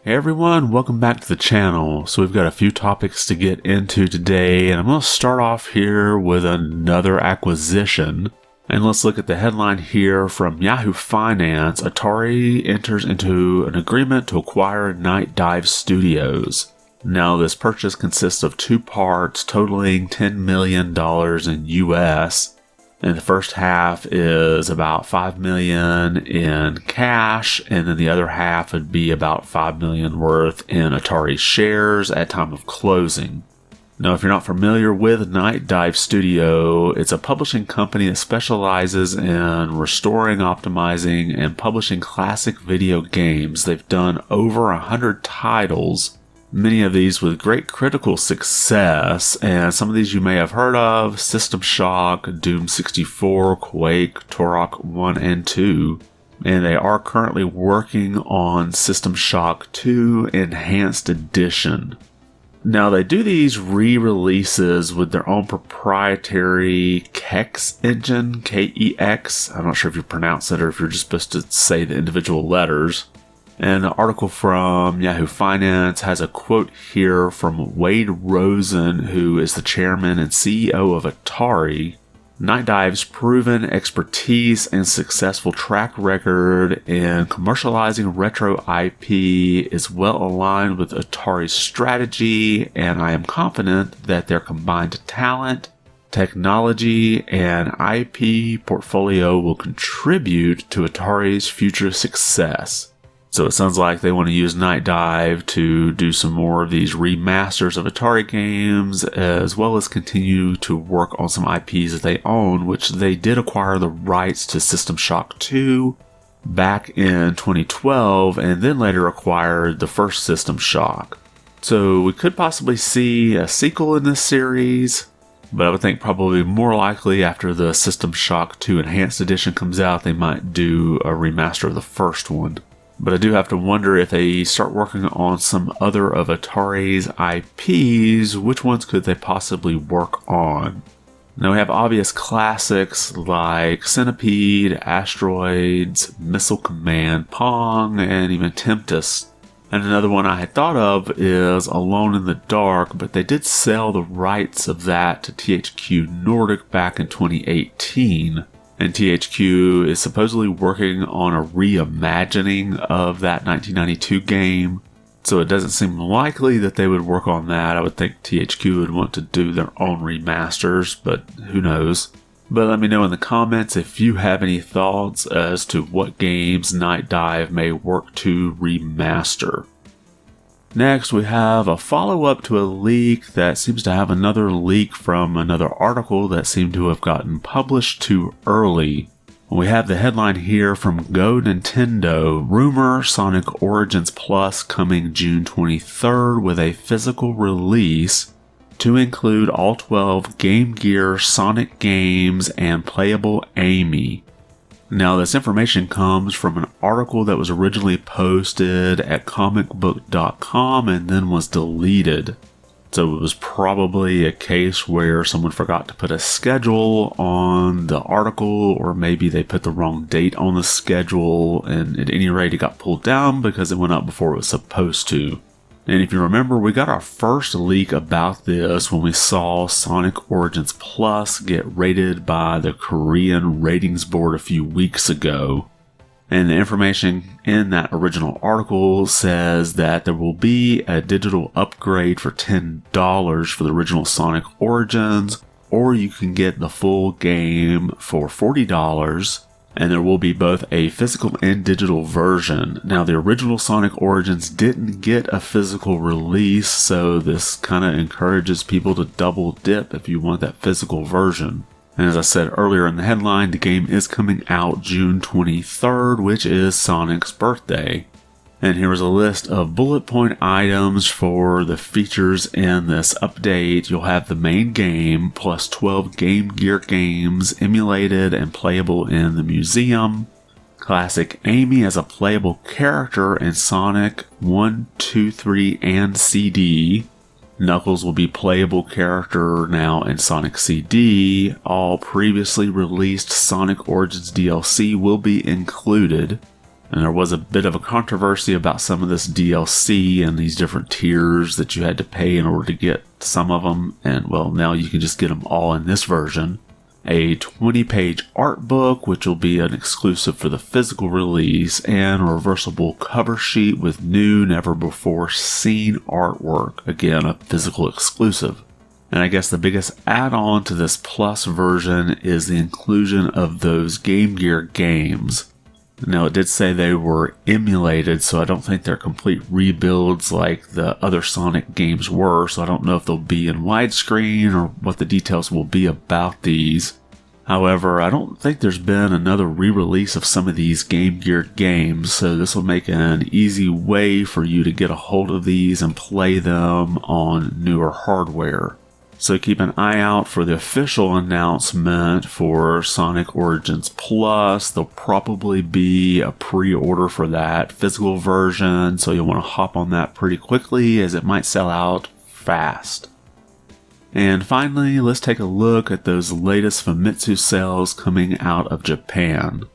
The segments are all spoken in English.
Hey everyone, welcome back to the channel. So we've got a few topics to get into today, and I'm going to start off here with another acquisition. And let's look at the headline here from Yahoo Finance. Atari enters into an agreement to acquire Night Dive Studios. Now this purchase consists of two parts totaling $10 million in US. And the first half is about $5 million in cash, and then the other half would be about $5 million worth in Atari shares at time of closing. Now, if you're not familiar with Night Dive Studio, it's a publishing company that specializes in restoring, optimizing, and publishing classic video games. They've done over 100 titles. Many of these with great critical success, and some of these you may have heard of: System Shock, Doom 64, Quake, Turok 1 and 2, and they are currently working on System Shock 2 Enhanced Edition. Now they do these re-releases with their own proprietary KEX engine, K-E-X. I'm not sure if you pronounce it or if you're just supposed to say the individual letters. And the article from Yahoo Finance has a quote here from Wade Rosen, who is the chairman and CEO of Atari. Night Dive's proven expertise and successful track record in commercializing retro IP is well aligned with Atari's strategy, and I am confident that their combined talent, technology, and IP portfolio will contribute to Atari's future success. So it sounds like they want to use Night Dive to do some more of these remasters of Atari games, as well as continue to work on some IPs that they own, which they did acquire the rights to System Shock 2 back in 2012, and then later acquired the first System Shock. So we could possibly see a sequel in this series, but I would think probably more likely after the System Shock 2 Enhanced Edition comes out, they might do a remaster of the first one. But I do have to wonder, if they start working on some other of Atari's IPs, which ones could they possibly work on? Now we have obvious classics like Centipede, Asteroids, Missile Command, Pong, and even Tempest. And another one I had thought of is Alone in the Dark, but they did sell the rights of that to THQ Nordic back in 2018. And THQ is supposedly working on a reimagining of that 1992 game, so it doesn't seem likely that they would work on that. I would think THQ would want to do their own remasters, but who knows. But let me know in the comments if you have any thoughts as to what games Night Dive may work to remaster. Next, we have a follow-up to a leak that seems to have another leak from another article that seemed to have gotten published too early. We have the headline here from Go Nintendo: Rumor Sonic Origins Plus coming June 23rd with a physical release to include all 12 Game Gear Sonic games and playable Amy. Now, this information comes from an article that was originally posted at comicbook.com and then was deleted. So it was probably a case where someone forgot to put a schedule on the article, or maybe they put the wrong date on the schedule, and at any rate it got pulled down because it went up before it was supposed to. And if you remember, we got our first leak about this when we saw Sonic Origins Plus get rated by the Korean ratings board a few weeks ago. And the information in that original article says that there will be a digital upgrade for $10 for the original Sonic Origins, or you can get the full game for $40. And there will be both a physical and digital version. Now, the original Sonic Origins didn't get a physical release, so this kind of encourages people to double dip if you want that physical version. And as I said earlier in the headline, the game is coming out June 23rd, which is Sonic's birthday. And here is a list of bullet point items for the features in this update. You'll have the main game plus 12 Game Gear games emulated and playable in the museum. Classic Amy as a playable character in Sonic 1, 2, 3, and CD. Knuckles will be playable character now in Sonic CD. All previously released Sonic Origins DLC will be included. And there was a bit of a controversy about some of this DLC and these different tiers that you had to pay in order to get some of them. And well, now you can just get them all in this version. A 20-page art book, which will be an exclusive for the physical release, and a reversible cover sheet with new, never-before-seen artwork. Again, a physical exclusive. And I guess the biggest add-on to this Plus version is the inclusion of those Game Gear games. Now, it did say they were emulated, so I don't think they're complete rebuilds like the other Sonic games were, so I don't know if they'll be in widescreen or what the details will be about these. However, I don't think there's been another re-release of some of these Game Gear games, so this will make an easy way for you to get a hold of these and play them on newer hardware. So keep an eye out for the official announcement for Sonic Origins Plus. There'll probably be a pre-order for that physical version, so you'll want to hop on that pretty quickly as it might sell out fast. And finally, let's take a look at those latest Famitsu sales coming out of Japan.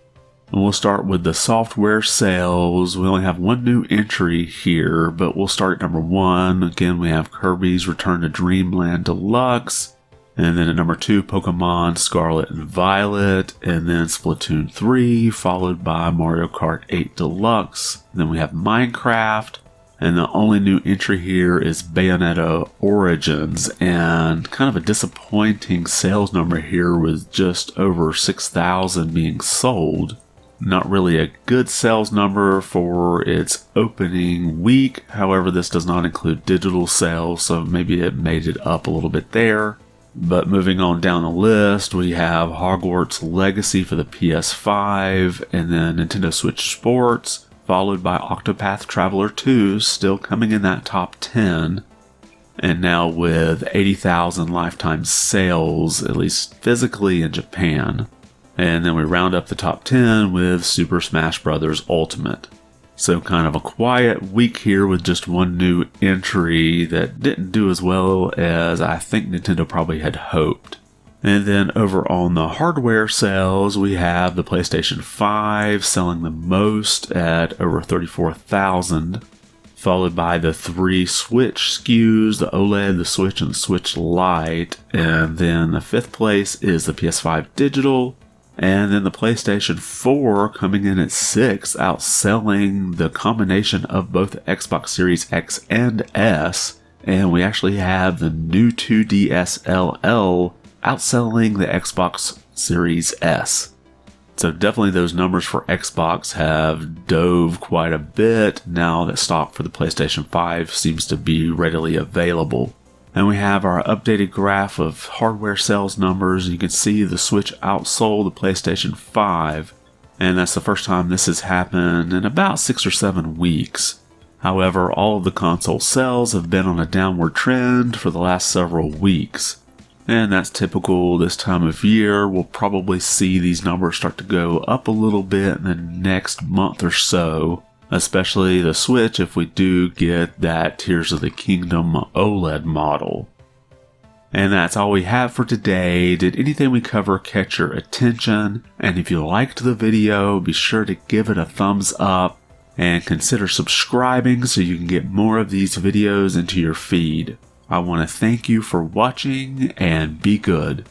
And we'll start with the software sales. We only have one new entry here, but we'll start at number 1. Again, we have Kirby's Return to Dreamland Deluxe. And then at number 2, Pokemon Scarlet and Violet. And then Splatoon 3, followed by Mario Kart 8 Deluxe. Then we have Minecraft. And the only new entry here is Bayonetta Origins. And kind of a disappointing sales number here with just over 6,000 being sold. Not really a good sales number for its opening week. However, this does not include digital sales, so maybe it made it up a little bit there. But moving on down the list, we have Hogwarts Legacy for the PS5, and then Nintendo Switch Sports, followed by Octopath Traveler 2, still coming in that top 10. And now with 80,000 lifetime sales, at least physically in Japan. And then we round up the top 10 with Super Smash Bros. Ultimate. So kind of a quiet week here with just one new entry that didn't do as well as I think Nintendo probably had hoped. And then over on the hardware sales, we have the PlayStation 5 selling the most at over 34,000. Followed by the 3 Switch SKUs, the OLED, the Switch, and the Switch Lite. And then the 5th place is the PS5 Digital. And then the PlayStation 4 coming in at 6, outselling the combination of both the Xbox Series X and S. And we actually have the new 2DS LL outselling the Xbox Series S. So definitely those numbers for Xbox have dove quite a bit now that stock for the PlayStation 5 seems to be readily available. And we have our updated graph of hardware sales numbers. You can see the Switch outsold the PlayStation 5, and that's the first time this has happened in about 6 or 7 weeks. However, all of the console sales have been on a downward trend for the last several weeks. And that's typical this time of year. We'll probably see these numbers start to go up a little bit in the next month or so. Especially the Switch if we do get that Tears of the Kingdom OLED model. And that's all we have for today. Did anything we cover catch your attention? And if you liked the video, be sure to give it a thumbs up and consider subscribing so you can get more of these videos into your feed. I want to thank you for watching and be good.